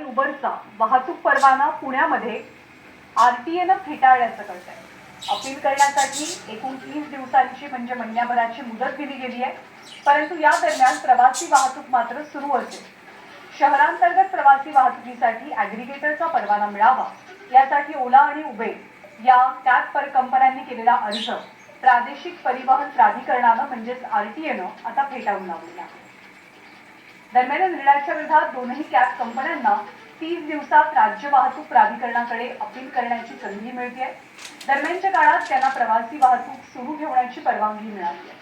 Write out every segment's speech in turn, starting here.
उबरचा वाहतूक परवाना पुण्यामध्ये आरटीएनं फेटाळल्याचं कळतंय. अपील करण्यासाठी एकूण 30 दिवसांची म्हणजे महिन्याभराची मुदत दिली गेली आहे, परंतु या दरम्यान प्रवासी वाहतूक मात्र सुरू असेल. शहरांतर्गत प्रवासी वाहतुकीसाठी ॲग्रिगेटरचा परवाना मिळावा यासाठी ओला आणि उबेर या कॅब कंपन्यांनी केलेला अर्ज प्रादेशिक परिवहन प्राधिकरणानं म्हणजेच आरटीएनं आता फेटाळून लावलेला आहे. दरम्यान या निर्णयाच्या विरोधात दोनही कॅब कंपन्यांना 30 दिवसात राज्य वाहतूक प्राधिकरणाकडे अपील करण्याची संधी मिळते आहे. दरम्यानच्या काळात त्यांना प्रवासी वाहतूक सुरू ठेवण्याची परवानगी मिळाली आहे.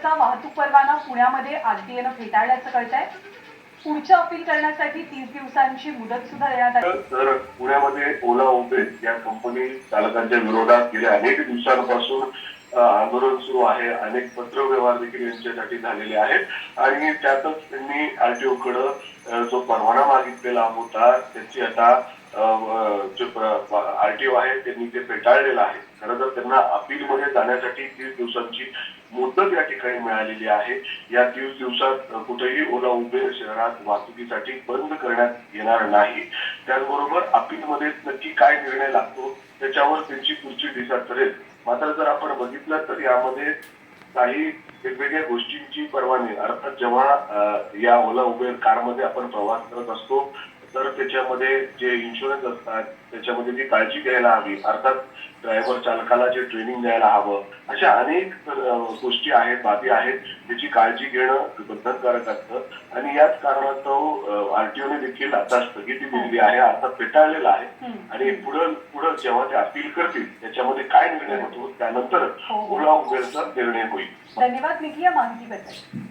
वाहतूक परवाना पुण्यामध्ये आरटीएनं फेटाळल्याचं कळतंय. पुढच्या अपील करण्यासाठी 30 दिवसांची मुदत सुद्धा देण्यात आली. तर पुण्यामध्ये ओला उबेर या कंपनी चालकांच्या विरोधात गेल्या अनेक दिवसांपासून आंदोलन सुरू आहे. अनेक पत्रव्यवहार देखील यांच्यासाठी झालेले आहेत आणि त्यातच त्यांनी आरटीओ कडे जो परवाना मागितलेला होता त्याची आता जो आरटीओ आहे त्यांनी ते फेटाळलेला आहे. खरं तर त्यांना अपील मध्ये जाण्यासाठी 30 दिवसांची मुदत या ठिकाणी मिळालेली आहे. या 30 दिवसात कुठेही ओला उबेर शहरात वाहतुकीसाठी बंद करण्यात येणार नाही. त्याचबरोबर अपील मध्ये नक्की काय निर्णय लागतो त्याच्यावर त्यांची पुढची दिशा ठरेल. मात्र जर आपण बघितलं तर यामध्ये काही वेगवेगळ्या गोष्टींची परवानगी अर्थात जेव्हा या ओला उबेर कारमध्ये आपण प्रवास करत असतो तर त्याच्यामध्ये जे इन्शुरन्स असतात त्याच्यामध्ये जी काळजी घ्यायला हवी, अर्थात ड्रायव्हर चालकाला जे ट्रेनिंग द्यायला हवं, अशा अनेक गोष्टी आहेत, बाबी आहेत त्याची काळजी घेणं बंधनकारक असतं आणि याच कारणास्तव आरटीओने देखील आता स्थगिती दिलेली आहे, आता फेटाळलेला आहे आणि पुढं जेव्हा ते अपील करतील त्याच्यामध्ये काय निर्णय होतो त्यानंतर ओला उबेरचा निर्णय होईल. धन्यवाद निकी या माहितीबद्दल.